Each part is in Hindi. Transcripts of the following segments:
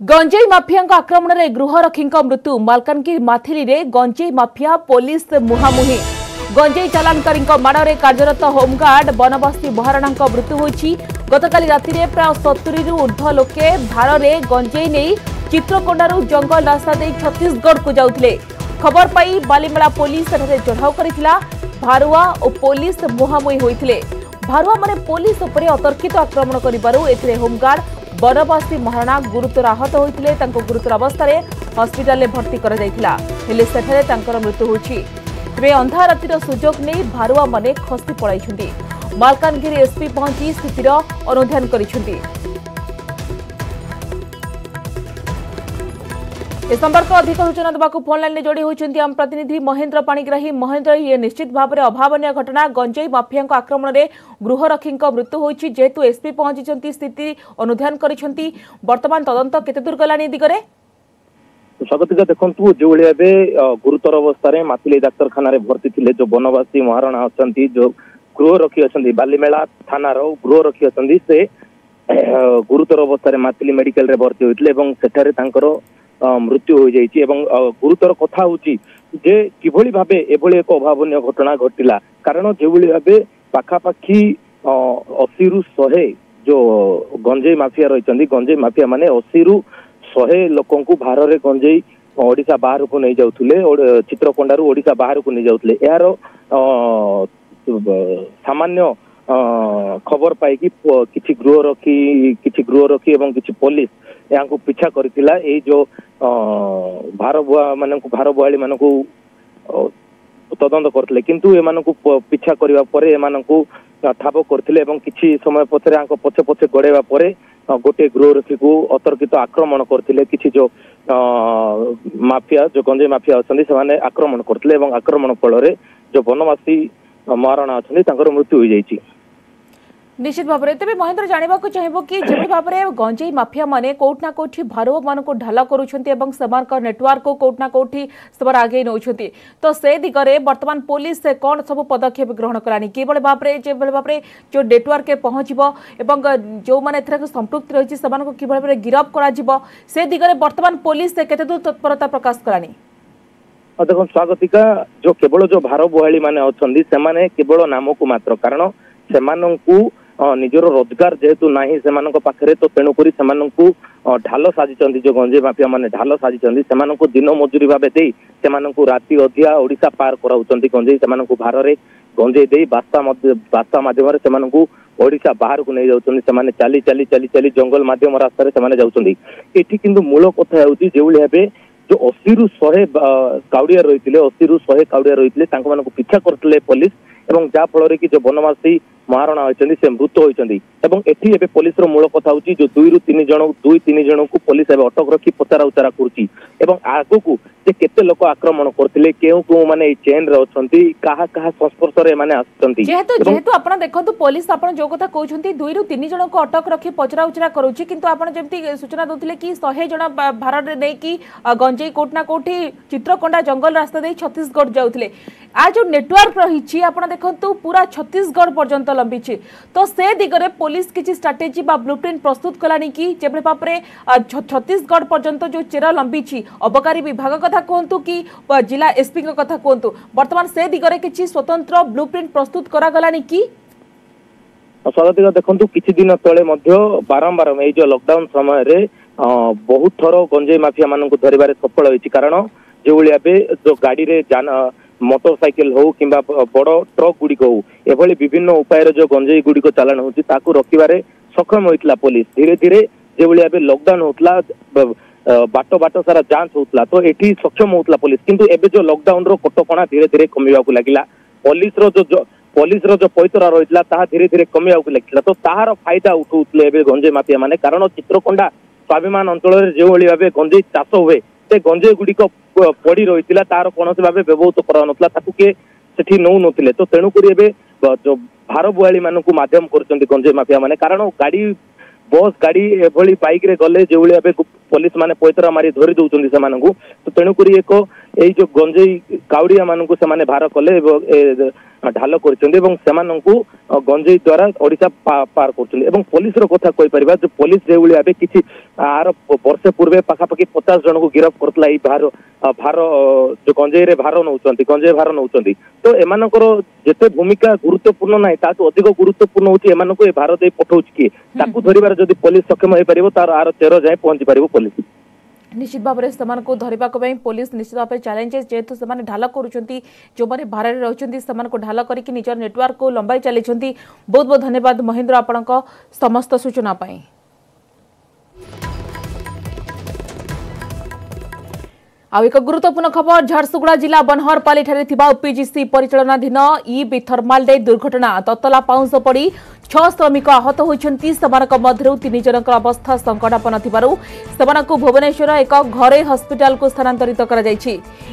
गंजेई माफिया आक्रमण में गृहरक्षी मृत्यु मालकानगिरी माथिली रे गंजेई माफिया पुलिस मुहांमुही गंजेई चालानकारी माड़े कार्यरत होमगार्ड बनबस्ती महाराणा मृत्यु होती। गतकाली राति में प्राय 70 ऊर्ध्व लोके भार में गंजेई नहीं चित्रकोंडारू जंगल रास्ता दे छत्तीसगढ़ को जाउथिले। खबर पाई बालीमेला पुलिस चढ़ाऊ करथिला। भारुआ और पुलिस मुहांमुही होइथिले। भारुआ माने पुलिस उपरे अतर्कित आक्रमण करिबारु एथिरे होमगार्ड बनबस्ती महाराणा गुरुतर आहत होइथिले। तांको गुरुतर अवस्था रे हॉस्पिटल में भर्ती करा जायथिला। हेले सेठारे तांकर मृत्यु होछि। तेबे अंधा रातिर सुजोग नै भारुआ माने खसी पळाइछन्ती। मालकानगिरी एसपी पहुंची स्थितिर अनुध्यान करिछन्ती। इस संपर्क अधिक सूचना देवाक फोन लाइन में जोड़ी होती आम प्रतिनिधि महेंद्र पाणिग्राही। महेंद्र, ये निश्चित भाव में अभावन घटना गंजेई माफिया आक्रमण में गृहरक्षी मृत्यु होती। जेहेतु एसपी पहुंची स्थिति अनुध्यान करिसेंती। वर्तमान तदंत केते दूर गलानी दिगरे? स्वागतिका देखंतु जो गुरुतर अवस्था माथिली डाक्तरखाना भर्ती थे जो बनवासी महाराणा अच्छा जो गृहरक्षी अच्छा बालीमेला थाना गृहरक्षी अच्छा से गुरुतर अवस्था माथिली मेडिकल रे भर्ती होते मृत्यु हो जाइए। गुरुतर कथा होची जे किभली भाबे एभली एक अभावनीय घटना घटिला। कारण जेभली भाबे पाखापाखी 80 रु 100 जो गंजेई माफिया रही गंजेई माफिया माने 80 रु 100 लोकों को भार रे गंजेई ओडिशा बाहर को नहीं जाउथुले। चित्रकोंडारू ओडिशा बाहर को नहीं जाउथुले। यार सामान्य खबर पाई कि किछि गृहरक्षी एवं किछि पुलिस यहाँ को पीछा करथिला। ए जो भार बुआली मानकु तदंत करथिले किंतु ए मानकु पीछा करबा परे ए मानकु ठाब करथिले एवं किछि समय पछरे आंको पछे पछे गड़ेबा परे गोटे गृहरक्षी को अतर्कित आक्रमण करथिले। किछि जो माफिया जो गंजेई माफिया अछंदी से माने आक्रमण करथिले एवं आक्रमण फल रे जो बनवासी महाराणा अछंदी तांकर मृत्यु हो जाइछि। निश्चित भाव में तेज महेंद्र जानवा चाहिए कि जो भाव में गंजेई माफिया माने कोठना कोठी भारुआ मान को ढाल कर नेटवर्क को कोठना कोठी आगे नौ तो से दिगरे वर्तमान पुलिस कौन सब पदक्षेप ग्रहण करानी किभली भाव में जो नेटवर्क पहुंचबो एवं जो माने संपृक्त रही किभली गिरफ कर दिगरे वर्तमान पुलिस केते दूर तत्परता प्रकाश करानी? देखो स्वागतिका जो केवल जो भार बुहाली माने अछंदी से माने केवल नाम को मात्र कारण से निजर रोजगार जेहेतु नाही से पाखरे तो तेणुकरी से ढाल साजिचंदी जो गंजेई माफिया माने ढाल साजिचंदी से दिन मजूरी भाव दे से राति अधिया ओडिशा पार कराउचंदी। गंजेई से भार रे गंजेई दे बास्ता माध्यम से ओडिशा बाहर को नहीं जाउचंदी। से चाली चाली चाली चाली जंगल माध्यम रास्ता रे से जाउचंदी। एठी किंतु मूल कथा होउची जेउली भाबे जो 80 रु 100 काउडिया रही 80 रु 100 काउडिया रही पीछा करथिले पुलिस एवं जा फल कि जो बनवासी महाराणा होइचंदी से मृत्यु होइचंदी। एवं एठी एबे पुलिस रो मूल कथा होची जो 2 रु 3 जण को पुलिस एबे अटक रखी पचरा उचरा करची एवं आगो को जे केते लोक आक्रमण करथिले केउ माने चेन रे अछंती काहा संस्पर्श रे माने आछंती। जेहेतु आपण देखंतु पुलिस आपण जो कथा कहउछंती 2 रु 3 जण को अटक रखी पचरा उचरा करूची किंतु आपण जेमती सूचना दोथिले कि 100 जण भारत रे नै कि गंजेई कोठना कोठी चित्रकोंडा जंगल रास्ता दे छत्तीसगढ़ जाउथिले। आ जो नेटवर्क रही आपण देखंतु पूरा छत्तीसगढ़ पर्यंत लंबी तो से दिगरे पुलिस किसी स्ट्रेटेजी बा ब्लूप्रिंट प्रस्तुत कलानी कि जेभली भाव में छत्तीसगढ़ पर्यंत जो चेरा लंबी अबकारी विभाग कथा कहतु कि जिला एसपी कथा कहतु वर्तमान से दिगरे किसी स्वतंत्र ब्लूप्रिंट प्रस्तुत करागलानी कि? स्वागतिका देखंतु किछि दिन तळे मध्य बारंबार ए जो लॉकडाउन समय रे बहुत थरो गंजेई माफिया मानन को धरिबारे सफल होइछि। कारण जो जो गाड़ी रे मोटरसाइकिल हो कि बड़ ट्रक गुड़िक हो एभली विभिन्न उपाय जो गंजेई गुड़िक चालान होती रोकबारे सक्षम होता पुलिस। धीरे धीरे जो लॉकडाउन होता बाट सारा जांच होता तो ये सक्षम होता पुलिस किंतु एबे जो लॉकडाउन रो कटकणा धीरे धीरे कमिया लगिला। पुलिस रो जो पैतरा रही धीरे धीरे कमिया लगिला तो तार फायदा उठाउले एबे गंजेई माफिया माने। कारण चित्रकोंडा स्वाभिमान अंचल जो भाव गंजेई चाष हुए से गंजेई गुड़िक पड़ी रही तार कौन भाव व्यवहृत कर नौ नथिले तो तेणुकरी एबे जो भार बुआली मान माध्यम कर गंजेई माफिया माने। कारण गाड़ी बस गाड़ी एभली बाइक रे गले जो भाव पुलिस माने पैतरा मारी धरी दउचंदी से तो तेणुकरी एक एई जो गंजेई काउडिया मानकु सेमाने भार कले ढाल कर गंजेई द्वारा ओडिशा पार कर पुलिस कथा कही पार जो पुलिस जो भाव किसी आर वर्षे पूर्वे पखापाखि 50 जन को गिरफ्त कर भार जो गंजेई रे भार नौ गंजेई भार नौ तो एमानकर जेते भूमिका गुरुत्वपूर्ण ना ताठू अधिक गुरुत्वपूर्ण होची एमानको ए भार दे पठाउछ कि ताकू धरिबार जदि पुलिस सक्षम होई परिबो तार आर चेर जाय पहुंची परिबो पुलिस निश्चित भाव में धरवा पुलिस निश्चित भाव चैलेंजेस जेहेतु से ढाल कर जो मैंने भारे रही ढाल करके निजर नेटवर्क को लंबाई चली बहुत बहुत धन्यवाद महेंद्र आपण समस्त सूचना पाई। आउ एक गुरुत्वपूर्ण खबर झारसुगुड़ा जिला बनहरपाली ओपीजीसी परिचालनाधीन ईब थर्माल डे दुर्घटना ततला पाउंस पड़ी 6 श्रमिक आहत होती मध्य 3 जन अवस्था संकटापन्न भुवनेश्वर एक घरे हस्पिटाल को स्थानांतरित कर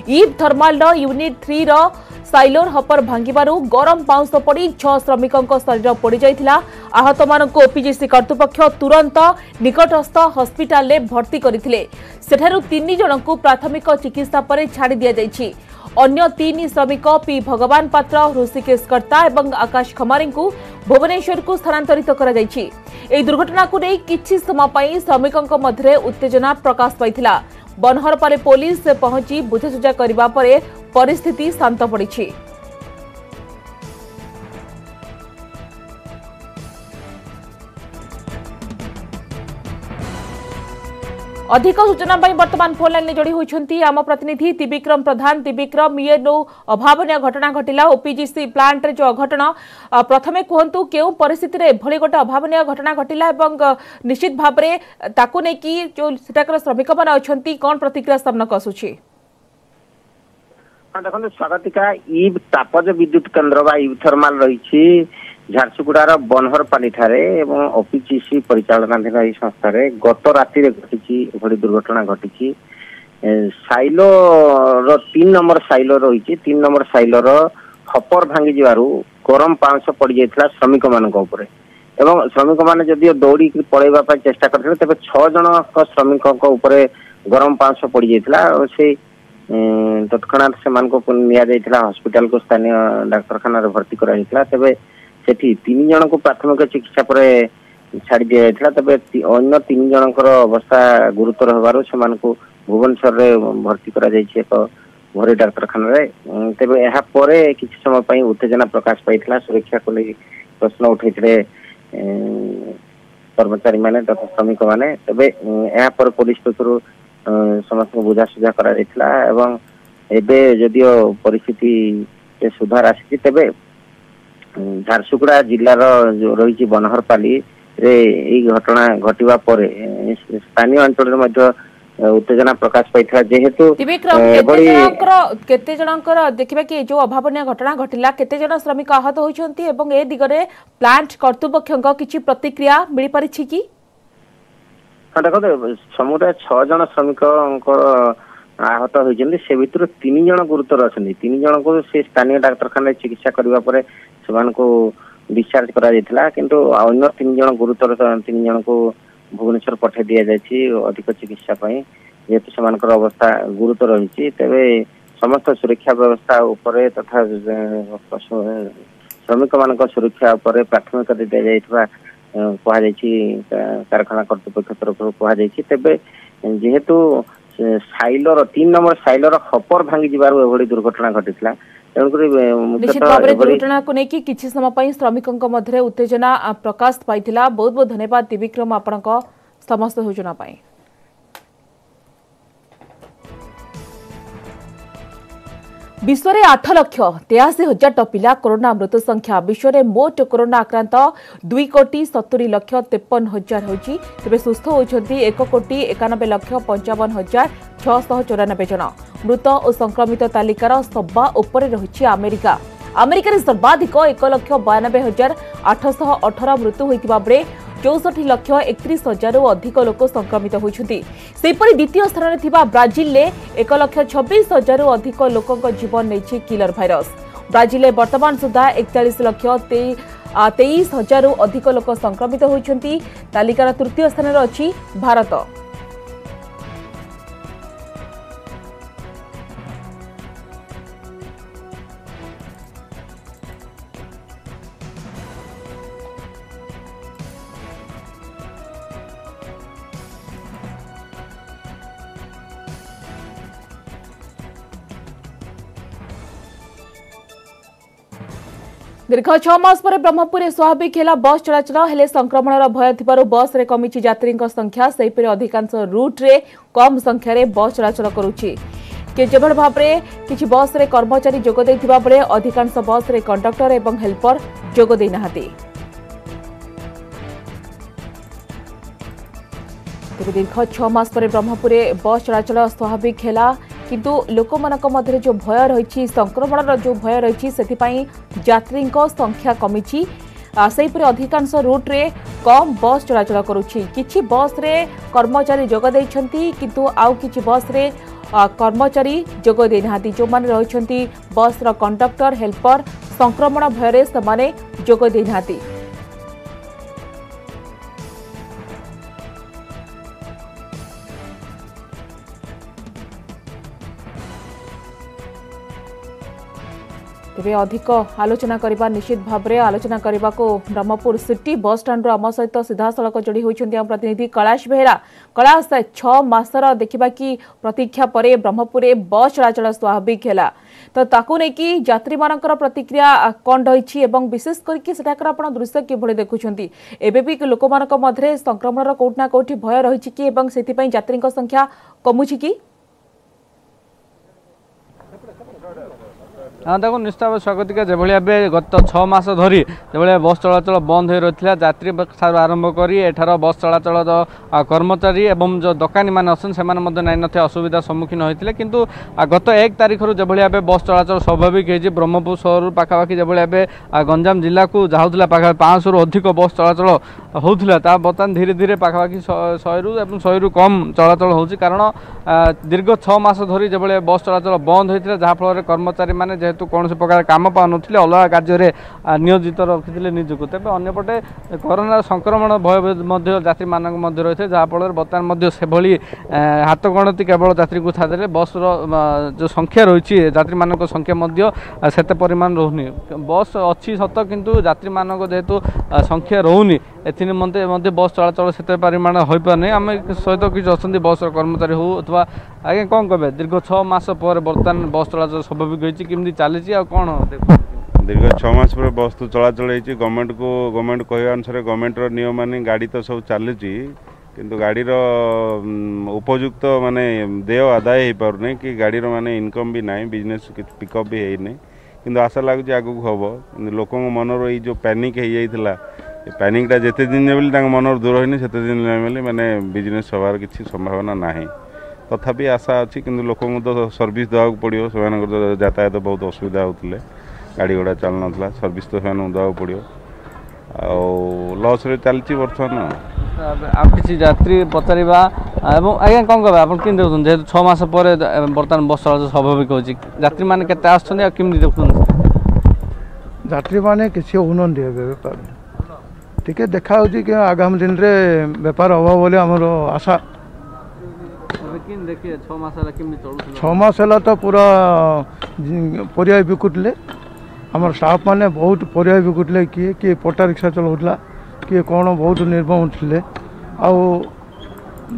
ईब थर्माल यूनिट 3 रो साइलोर हपर भांगिबारु गरम पाउंस पड़ी 6 श्रमिकों शरीर पोड़ी जाइथिला। आहत मानक ओपीजीसी कर्तृपक्ष तुरंत निकटस्थ हस्पिटाल में भर्ती करथिले। सेठारु 3 जन को प्राथमिक चिकित्सा पर छाड़ी दिया जाइछि। अन्य 3 श्रमिक पी भगवान पात्र ऋषिकेश कर्ता एवं आकाश खमारी को भुवनेश्वर को स्थानांतरित कर दुर्घटना को नहीं किछि समय पई श्रमिकों मध्य उत्तेजना प्रकाश पाइथिला। बनहरपाली पुलिस पहुंची बुझासुझा करबा परे परिस्थिति शांत पड़ी। अधिक सूचना वर्तमान फोन लाइन जोड़ी होती आम प्रतिनिधि त्रिविक्रम प्रधान। त्रिविक्रम ये नो अभावन घटना घटिला ओपीजीसी प्लांट रे जो अघटन प्रथमे कहतु केउ परिस्थिति रे भली गोटे अभावन घटना घटिला एवं निश्चित भाव में ताकू नै कि जो सेटाकर श्रमिक मान अछंती कोन प्रतिक्रिया सामना आसुछि। देखो स्वागतिका ईब तापज विद्युत केन्द्र बा ईब थर्माल रही झारसुगुड़ार बनहरपाली ठारे एवं ओपीजीसी परिचालनाधीन यह संस्था गत राति घटी दुर्घटना घटी साइलोर 3 नंबर साइलो रही 3 नंबर साइलोर हपर भांगी जीवारु गरम पाउंस पड़ जाइथिला श्रमिक मानक ऊपर एवं श्रमिक माने जदि दौड़ी पळेबा पय चेष्टा करथिले तबे 6 जन श्रमिक ऊपर गरम पाउंस पड़ जाइथिला और से तत्क्षणात से निया जाइथिला हॉस्पिटल को स्थानीय डाक्तरखाना रे भर्ती करा जाइथिला। तबे सेठी 3 जन को प्राथमिक चिकित्सा पर छाड़ी दिया जाइथिला। तबे अन्य 3 जनकर अवस्था गुरुतर होबारु सेमानकु भुवनेश्वर रे भर्ती करा जाइछि एक घरे डाक्तरखाना रे। तबे एहा परे किछि समय पई उत्तेजना प्रकाश पाइथिला। सुरक्षा को लेके प्रश्न उठैथिले कर्मचारी माने तथा श्रमिक माने। तबे एहा पर पुलिस पक्षरु समस्त को बुझासुझा करा जाइथिला एवं एबे जदियो परिस्थिति के सुधार आसी तबे झारसुगुड़ा जिलार जो रही बनहरपाली रे ई घटना घटिवा परे स्थानीय अंचल रे उत्तेजना प्रकाश पाइथिला। जेहेतु केते जनकर देखिबा कि जो अभावनीय घटना घटिला केते जन श्रमिक आहत होइछंती एवं ए दिगरे प्लांट कर्तृपक्षक किछि प्रतिक्रिया मिली परिछि कि? देखो समुदाय 6 जन श्रमिक आहत होइछंती से भितर 3 जन गुरुतर अछंती। 3 जन को से स्थानीय डाक्तरखाना चिकित्सा करबा परे सेमान को डिस्चार्ज करा जाइथिला किंतु अन्य 3 जन गुरुतर 3 जन को भुवनेश्वर पठे दिया जाइछि अधिक चिकित्सा पई जेतु सेमानकर अवस्था गुरुतर रहिछि। तबे समस्त सुरक्षा व्यवस्था उपरे तथा श्रमिक मानक सुरक्षा उपरे प्राथमिकता दिया जाइथबा कहा जाइछि कारखाना कर्तृपक्ष तरफ कहा जाइछि। तबे जेहेतु साइलोर 3 नंबर साइलोर हपर भांगी जीवार एभली दुर्घटना घटितला निश्चित भाव में दुर्घटना को लेकिन किसी समय पई श्रमिकों मध्य उत्तेजना प्रकाश पाइथिला। बहुत बहुत धन्यवाद त्रिविक्रम आपण समस्त सूचना पाई। विश्व में 8,83,000 टपिला कोरोना मृत्यु संख्या। विश्व में मोट कोरोना आक्रांत 2,70,53,000 होची। तेबे सुस्थ होती 1,91,55,694 जन। मृत और संक्रमित तालिकार सबा उपरे रही अमेरिका। अमेरिका रे सर्वाधिक 1,92,818 मृत्यु होइतिबा बेले 64,31,000 अधिक लोक संक्रमित होइछथि। सेपरि द्वितीय स्थान रे थिबा ब्राजिल ले 1,26,000 अधिक लोकक जीवन नेछि किलर भाइरस। ब्राजिल ले वर्तमान सुधा 41,23,000 अधिक लोक संक्रमित होइछथि। तालिकार तृतीय स्थान रे अछि भारत। दीर्घ 6 मास पर ब्रह्मपुर स्वाभाविक है बस चलाचल हेले संक्रमण भय थी बस रे कमी यात्री संख्या सेपरि अधिकांश रूट रे कम संख्यार बस चलाचल करुच्ची जेभଳି भाव किसी बस रे कर्मचारी जोग देथिबा बेले अधिकांश बस रे कंडक्टर एवं हेल्पर जोग दे नाहांती। दीर्घ 6 मास पर ब्रह्मपुर बस चलाचल स्वाभाविक है किंतु लोक मध्य जो भय रही संक्रमण जो भय रही से यात्री संख्या कमी सेपरि अधिकांश रूट रे कम बस चलाचल करुच्ची किछि बस रे कर्मचारी जोग देइछंती किंतु आउ किछि बस रे कर्मचारी जोग दे नाहांती जो माने रहिछंती बस रो कंडक्टर हेल्पर संक्रमण भय रे समाने जोग दे नाहांती। तेरे अधिक आलोचना करबा निश्चित भाव में आलोचना करने को ब्रह्मपुर सिटी बस स्टाण्ड आम सहित सीधा सड़क जोड़ी होती प्रतिनिधि कैलाश बेहेरा। कैलाश 6 मासर देखा कि प्रतीक्षा पर ब्रह्मपुर बस चलाचल स्वाभाविक है तो ताकू नहीं यात्री मानकर प्रतिक्रिया कौन रही विशेष करके आप दृश्य किभली देखुंट एवं भी लोक मध्य संक्रमण कौटना कौटी भय रही कि यात्री संख्या कमुची कि हाँ देखो निश्चित स्वागतिका जो भाव गत 6 मास धरी जो बस चलाचल बंद हो रही यात्री आरंभ कर एठार बस चलाचल कर्मचारी एवं जो दोकानी मैंने अच्छे से नाइन असुविधा सम्मुखीन होते किंतु गत 1 तारिख जो भाव बस चलाचल स्वाभाविक है ब्रह्मपुर सहर पाखापाखि जो भाव गंजाम जिला को जाऊला पाखापाखि 500 रु अधिक बस चलाचल होता बर्तमान धीरे धीरे पाखापाखि 100 रु कम चलाचल हो कारण दीर्घ 6 मास धरी जो भाव बस चलाचल बंद होता जहाँफल कर्मचारी मैंने जेहेतु कौन प्रकार काम पाऊन अलग कार्य नियोजित रखी निजुक तेज अंपटे कोरोना संक्रमण भय यात्री मान रही है जहाँफल बर्तमान से भली हाथ गणति केवल यात्री को छाड़े बस जो संख्या रही यात्री मान संख्या से परिमाण रोनी बस अच्छी सत किंतु यात्री मान जेहेतु संख्या रोनी एमते बस चलाचल से परिमाण हो पारे आम सहित किसी अच्छा बस कर्मचारी हो अथवा आगे कौन कहे दीर्घ 6 मास पर बर्तमान बस चलाचल स्वाभाविक होती चली कौन दीर्घ 6 मास पर बस तो चलाचल होती गवर्नमेंट कह अनुसार गवर्नमेंट नियम माने गाड़ी तो सब चलुची किंतु गाड़ीर उपयुक्त माने देय आदाय हो पारनी कि गाड़ीर माने इनकम भी ना बिजनेस पिकअप भी है किंतु आशा लगुच आगू हम लोक मनर ये जो पैनिक हो जाता पैनिकटा जिते दिन मन दूर होनी से दिन माने बिजनेस हबार किसी संभावना ना तथापि आशा अच्छी कि लोक तो सर्विस देवा पड़ो से यातायात बहुत असुविधा होते गाड़ी घोड़ा चल ना सर्विस तो से देवा पड़ो लॉस रे चलती बर्तमान आप किसी यात्री पचारा आज्ञा कौन कहे आप कि देखुन जेहतु 6 मास पर बर्तमान बस चलाचल स्वाभाविक हो यात्री मैंने केते आछन केमि देखुन यात्री मैंने किसी होउनंदी बेपार टिके देखा होची कि आगामी दिन रे बेपार अभाव बोले हमर आशा 6 मास है तो पूरा परिया बिकुटले आम स्टाफ मैंने बहुत परिया बिकुटले किए पटा रिक्शा चलाऊला किए कौन बहुत निर्भर होते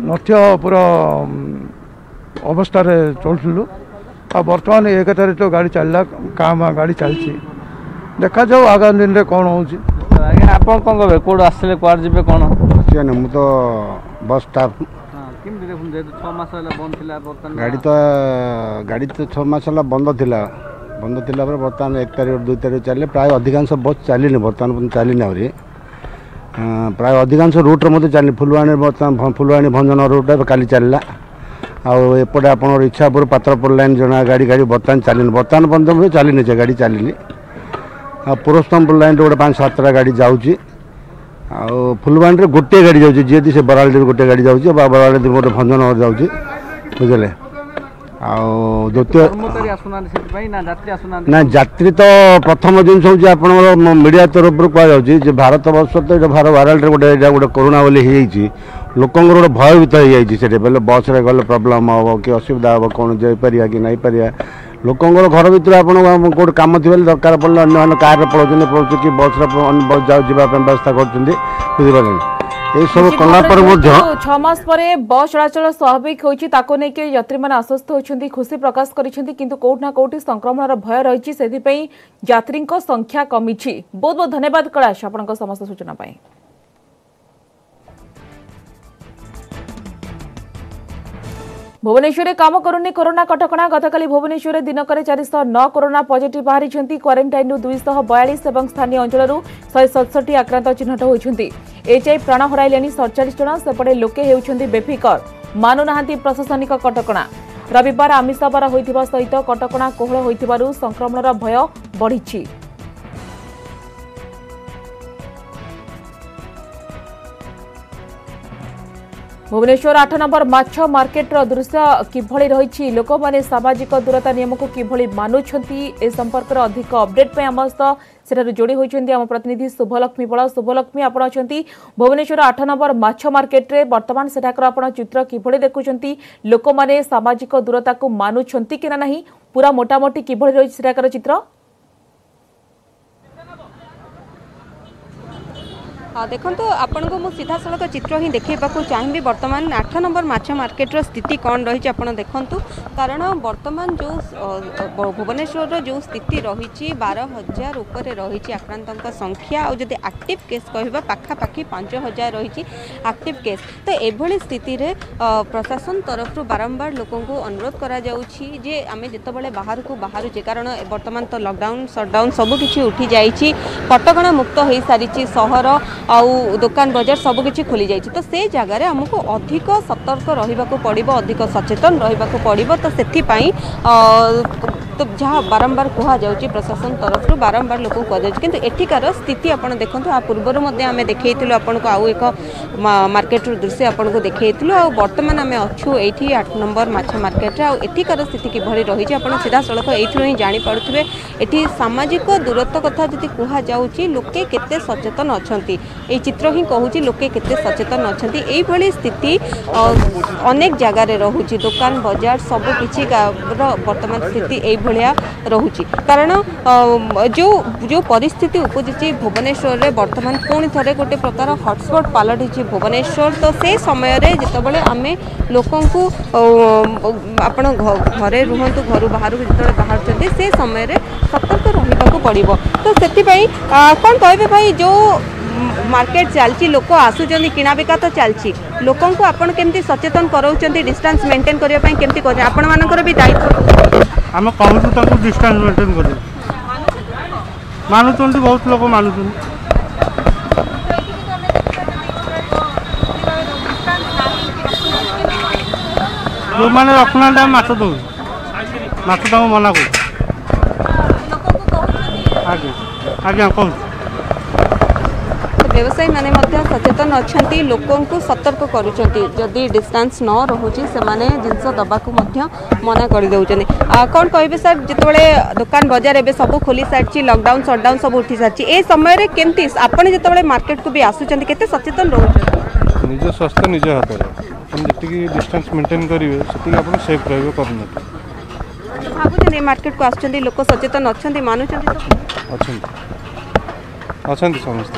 नथ्य पूरा अवस्था चलूँ आ बर्तमान 1 तारिख तो गाड़ी चलला काम गाड़ी चलती देखा जाऊ आगामी दिन रे कौन हो आप कौन कहे कौट आसले कौन जी कौन मु तो बस स्टाफ गाड़ी तो 6 मास बंद थिला बर्तमान 1 तारिख 2 तारिख चले प्राय अधिकांश बस चलनी बर्तमान चलनी आहरी प्राय अधिकांश रूट्रे मत चलनी फुलवाणी बर्तमान फुलवाणी भंजन रूट काली चलला आउटे आप इच्छापुर पात्रपुर लाइन जना गाड़ी बर्तमान चलनी बर्तमान बंद चलनी से गाड़ी चलनी पुरस्तमपुर लाइन गोटे 5-7टा गाड़ी जाऊँगी फुलवाणी गोटे गाड़ी जाऊँगी जी से बराड़ी गोटे गाड़ी जाऊँगी बराड़ी गोटे भंजन जाऊँगी बुझे द्वितीय ना यात्री तो प्रथम जिन आप मीडिया तरफ कहुच्छी भारत वर्ष तो ये बराड़ी गोटे गोटे कोरोना बोली लोकंर गोटे भयभीत हो जाए बोले बस रे गले प्रोब्लेम हम कि असुविधा हम कौन जापर कि नहीं पार लोकंर घर भितर आप कौट कम थी दरकार पड़े अन्य कार पलाऊँ कि बस जावाई व्यवस्था कर बुझे ये सब कला पर 6 मास पर बस चलाचल स्वाभाविक होइछि ताको नै के यात्री माने आश्वस्त होइछन्ती खुशी प्रकाश करिछन्ती किंतु कोठ ना कोठी संक्रमणर भय रहिछि सेथि पई यात्रीक संख्या कमिछि। बहुत बहुत धन्यवाद कैलाश आपनक समस्त सूचना पई। भुवनेश्वर काम करुनी कोरोना कटकणा गतकाली भुवनेश्वर दिनक 409 कोरोना पॉजिटिव बाहरी क्वारंटाइन 242 और स्थानीय अंचल 167 आक्रांत चिन्हट होती। एचआई प्राण हराइले 47 जन सेपटे लोके होती बेफिकर मानुना प्रशासनिक कटकणा। रविवार आमिष ବାର होइथिबा सहित कटकणा कोहल होइथिबारु संक्रमणर भय बढ़िछि। भुवनेश्वर 8 नंबर माछ मार्केट दृश्य किभଳି रही लोक मैंने सामाजिक दूरता नियम को किभଳି मानुछंती ए संपर्क अधिक अपडेट पे आम सहित जोड़ी होती आम प्रतिनिधि शुभलक्ष्मी बल। शुभलक्ष्मी आपण अच्छी भुवनेश्वर 8 नंबर माछ मार्केट रे वर्तमान सेठाकर आपण चित्र किभଳି देखुछंती लोक मैंने सामाजिक दूरता को मानुछंती कि ना पूरा मोटामोटी किभଳି रही सेठाकर चित्र। देखो आपण को मुझे सीधा सड़क चित्र ही देखा चाहिए वर्तमान 8 नंबर माछ मार्केटर स्थिति कौन रही है देखु कारण वर्तमान जो भुवनेश्वर जो स्थिति रही 12,000 ऊपर रही आक्रांतों संख्या और जब एक्टिव केस कहवा पाखापाखि 5,000 रही एक्टिव केस तो यह स्थिति रे प्रशासन तरफ बारंबार लोकों को अनुरोध करा जाउछि जे आमे जेतबेले बाहर को बाहरुचे कारण वर्तमान तो लॉकडाउन शटडाउन सबकि उठी जाइछि कटकणा मुक्त हो सारी सहर आउ दुकान बाजार सबकि खोली जाइछि तो से जगार आमको अधिक सतर्क रहिबाको पड़िबो अधिक सचेतन रहिबाको पड़िबो तो सेथि पई तो जहाँ बारंबार कह जाउछि प्रशासन तरफ बारंबार लोक कह किंतु एठिकार स्थिति आपण देखंतु आ पूर्वर मध्ये आमे देखैथिलु आपनको आउ एक मार्केट दृश्य आपनको देखैथिलु आ वर्तमान आमे अछु एठी 8 नंबर माछ मार्केट आ एठिकार स्थिति किभଳି रही आपण सीधा सड़क एठिरो ही जानि पारुथिबे एठी सामाजिक दूरत्व कथा जदि कह जाउछि लोके केते सचेतन अछंती ए चित्र ही कहूछि लोके केते सचेतन अछंती एई भली स्थिति अनेक जगह रे रहुछि दुकान बाजार सब किछि वर्तमान स्थिति एई भलिया रहुछि कारण जो जो परिस्थिति उपजिछि भुवनेश्वर रे वर्तमान पुणी थरे गोटे प्रकार हॉटस्पॉट पलटिछि भुवनेश्वर तो से समय रे जेतबेले आमे लोकों को आपण घरे रुहंतु घर बाहर जेतबेले बाहर चंदी से समय रे सतर्क रहिबाको पड़िबो तो सेति पई कोन कहबे भाई जो मार्केट चलती लोक आसुचंदी किना बिका तो चलती लोकों को आपण केमती सचेतन कराउचंदी डिस्टेंस मेंटेन करिया पई केमती कहै आपण मानकर भी दायित्व आम कहूँ ताको डिस्टेंस मेंटेन कर मानुचंदी बहुत लोग मानुचंदी जो मैंने रखना टाइम माछ दौ माछ मना कर आज्ञा आज्ञा कहूँ व्यवसायी माने मध्य सचेतन अच्छा लोकों को सतर्क करुँच जदि डिस्टेंस न रोचे से जिनस दबाक मना कर दौरान कौन कहे सर जिते दुकान बजार एवं सब खोली सारी लॉकडाउन शटडाउन सब उठी सारी ए समय केमती आपड़ जो मार्केट को भी आसुँच के सचेतन रोचे निज स्वास्थ्य निज हाथ जी डिस्टेंस मेंटेन करेंगे से सेफ रही भावुँ मार्केट को आस लोक सचेतन अच्छा मानुंट अच्छा समस्त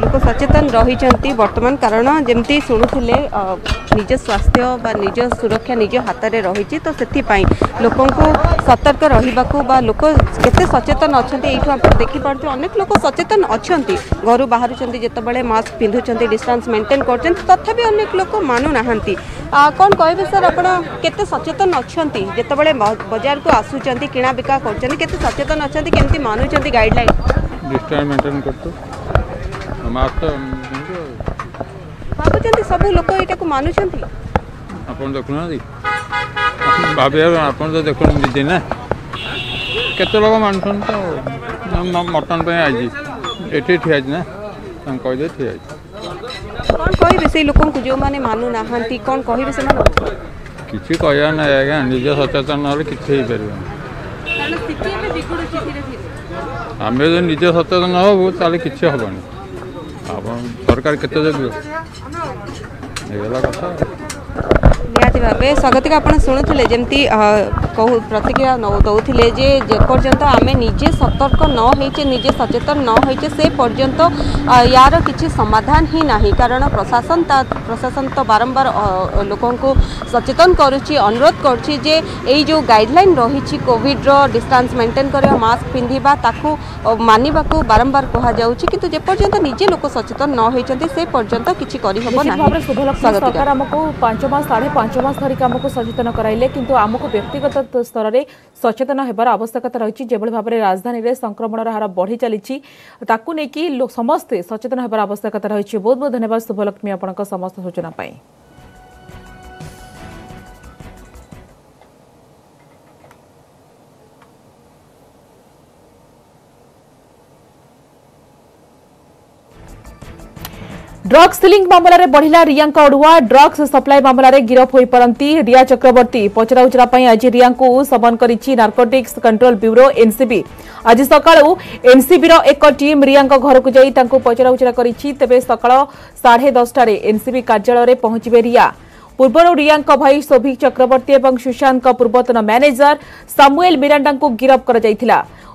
लोक सचेतन रही वर्तमान कारण जमती शुणुले निज स्वास्थ्य बा निज सुरक्षा निज हाथ में रही तो से लोकों को सतर्क रहा लोक केते सचेतन अच्छा आप देखिपे अनेक लोक सचेतन अच्छा घर बाहर जितेबाला मास्क पिंधुंट डिस्टेंस मेंटेन कर तथापि अनेक लोक मानुना कौन कहे सर आपते सचेतन अच्छा जितेबाला बाजार को आसुँच किना बिका कर सचेतन अच्छा केमती मानुंट गाइडलाइन डिस्टेंस मेंटेन करते भावुं सब लोक यहाँ को मानुंट आप देखुना भावे आप देख निजे ना केते लोग मानुंट तो मटन पे आई ये ठिया ना कहीदे ठिया कौन कहे से लोक जो मैंने मानुना कौन कहे से किसी कहना ना आज्ञा निज सचेतन ना कि आम जो निज सचेतन हबू ताले किसी हेनी आप सरकार केते जगह कथा निहाती भाव स्वागत आप शुणुले जमती प्रतिक्रिया दौले जेपर्यंत आम निजे सतर्क न होइचे निजे सचेतन न होइचे से पर्यंत यार किसी समाधान ही नहीं कारण प्रशासन तो बारंबार लोकों को सचेतन करुच्ची अनुरोध करुच्ची जे यही जो गाइडलाइन रही कोविड डिस्टेंस मेंटेन करवा मास्क पिंधिबा ताकू मानिबा को बारंबार कहा जाउची किंतु जेपर्यंत निजे लोक सचेतन न होइचंती से पर्यंत किछि करि हबो नाही। सरकार हमको 5 मास 5.5 मास धरिक आमको सचेतन कराइले किंतु आमको व्यक्तिगत स्तर में सचेतन होबार आवश्यकता रही जो भाव में राजधानी में संक्रमण हार बढ़ी चली ताकू नहीं समस्ते सचेतन होबार आवश्यकता रही। बहुत बहुत धन्यवाद शुभलक्ष्मी आपनका समस्त सूचना पाई। ड्रग्स सिलिंग मामलें बढ़िला रिया अड़ुआ ड्रग्स सप्लाई मामलें गिरफ हो पारती रिया चक्रवर्ती पचराउचरा आज रिया को समन करिछि नार्कोटिक्स कंट्रोल ब्यूरो एनसीबी। आज सकाळू एनसीबी एक टीम रिया घर को जाई तांको पचराउचरा करिछि तेबे सकाळ 10:30 एनसीबी कार्यालय पहुंचबे रिया। पूर्व रिया भाई शोभिक चक्रवर्ती और सुशांत पूर्वतन मैनेजर सामुएल मिरांडा को गिरफ कर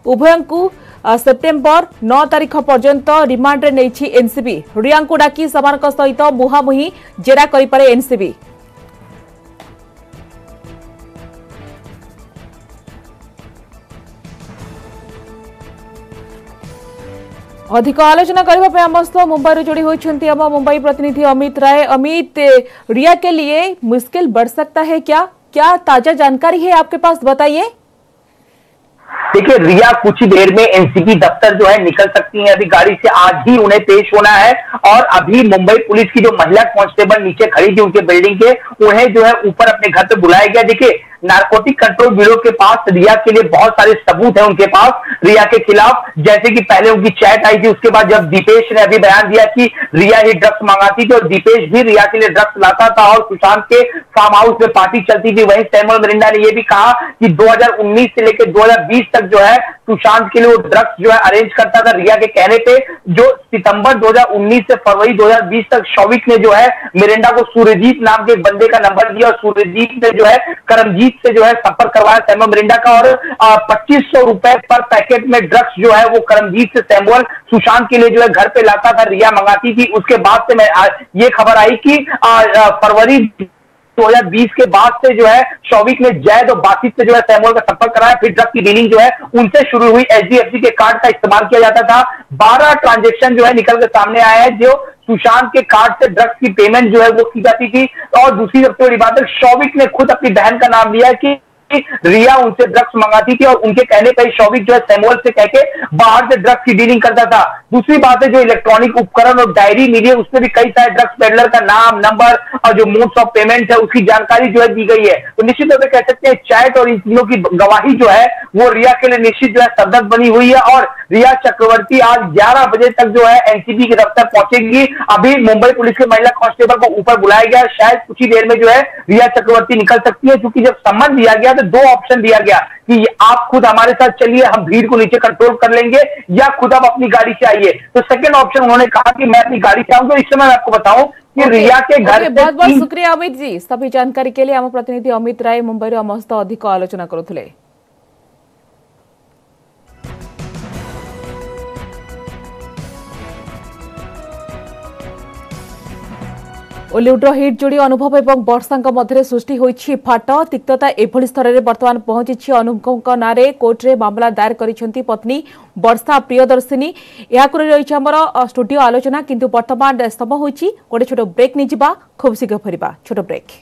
उभय को सेप्टेम्बर 9 तारीख पर्यंत रिमांड रे नेछि एनसीबी। रिया को डाकी समान सहित मुहामुही जेरा करिपारे एनसीबी। अधिक आलोचना करने आम सह मुंबई जोड़ी होती आम मुंबई प्रतिनिधि अमित राय। अमित, रिया के लिए मुश्किल बढ़ सकता है क्या ताजा जानकारी है आपके पास, बताइए। देखिए, रिया कुछ ही देर में एनसीबी दफ्तर जो है निकल सकती है। अभी गाड़ी से आज ही उन्हें पेश होना है और अभी मुंबई पुलिस की जो महिला कांस्टेबल नीचे खड़ी थी उनके बिल्डिंग के, उन्हें जो है ऊपर अपने घर पे बुलाया गया। देखिए, नार्कोटिक कंट्रोल ब्यूरो के पास रिया के लिए बहुत सारे सबूत है उनके पास रिया के खिलाफ। जैसे कि पहले उनकी चैट आई थी, उसके बाद जब दीपेश ने अभी बयान दिया कि रिया ही ड्रग्स मंगाती थी और दीपेश भी रिया के लिए ड्रग्स लाता था और सुशांत के फार्म हाउस में पार्टी चलती थी। वहीं सैमुअल मिरांडा ने यह भी कहा कि 2019 से लेकर 2020 तक जो है सुशांत के लिए वो ड्रग्स जो है अरेंज करता था रिया के कहने पे। जो सितंबर 2019 से फरवरी 2020 तक शौविक ने जो है मिरांडा को सूर्यजीत नाम के एक बंदे का नंबर दिया और सूर्यजीत ने जो है करमजीत से जो है संपर्क करवाया सैमुअल मिरांडा का और 2500 रुपए पर पैकेट में ड्रग्स जो है वो करमजीत से सैमुअल सुशांत के लिए जो है घर पे लाता था, रिया मंगाती थी। उसके बाद से मैं ये खबर आई कि फरवरी 2020 के बाद से जो है शौविक ने जैद और बासित से जो है सैमुअल का संपर्क कराया। फिर ड्रग्स की डीलिंग जो है उनसे शुरू हुई। एचडीएफसी के कार्ड का इस्तेमाल किया जाता था। 12 ट्रांजैक्शन जो है निकल के सामने आया है जो सुशांत के कार्ड से ड्रग्स की पेमेंट जो है वो की जाती थी। और दूसरी सबसे बड़ी बात है, शौविक ने खुद अपनी बहन का नाम लिया कि रिया उनसे ड्रग्स मंगाती थी और उनके कहने पर शौविक जो है सैमुअल से कहके बाहर से ड्रग्स की डीलिंग करता था। दूसरी बात है, जो इलेक्ट्रॉनिक उपकरण और डायरी मिली है उसमें भी कई सारे ड्रग्स पेडलर का नाम, नंबर और जो मोड्स ऑफ पेमेंट है उसकी जानकारी जो है दी गई है। तो निश्चित तौर पर कह सकते हैं चैट और इन तीनों की गवाही जो है वो रिया के लिए निश्चित जो है सरदर्द बनी हुई है। और रिया चक्रवर्ती आज 11 बजे तक जो है एनसीबी के दफ्तर पहुंचेगी। अभी मुंबई पुलिस के महिला कांस्टेबल को ऊपर बुलाया गया, शायद कुछ ही देर में जो है रिया चक्रवर्ती निकल सकती है। क्योंकि जब सम्मन दिया गया तो 2 ऑप्शन दिया गया कि आप खुद हमारे साथ चलिए, हम भीड़ को नीचे कंट्रोल कर लेंगे, या खुद आप अपनी गाड़ी से आइए। तो सेकंड ऑप्शन उन्होंने कहा कि मैं अपनी गाड़ी से आऊंगा। इस समय मैं आपको बताऊं कि रिया के घर बहुत बहुत शुक्रिया अमित जी सभी जानकारी के लिए। आम प्रतिनिधि अमित राय मुंबई आम सहित अधिक आलोचना करुले। ओलीउड्र हिट जोड़ी अनुभव और वर्षा मध्य सृष्टि होइछि फाट। तिक्तता एभली स्तर में बर्तमान पहुंची अनुभव नारे कोर्टे मामला दायर करिसेंती पत्नी वर्षा प्रियदर्शिनी। याकु रही हमर स्टूडियो आलोचना, किंतु वर्तमान समय होइछि गोटे छोट ब्रेक नहीं, खूब शीघ्र फेरिबा। छोट ब्रेक।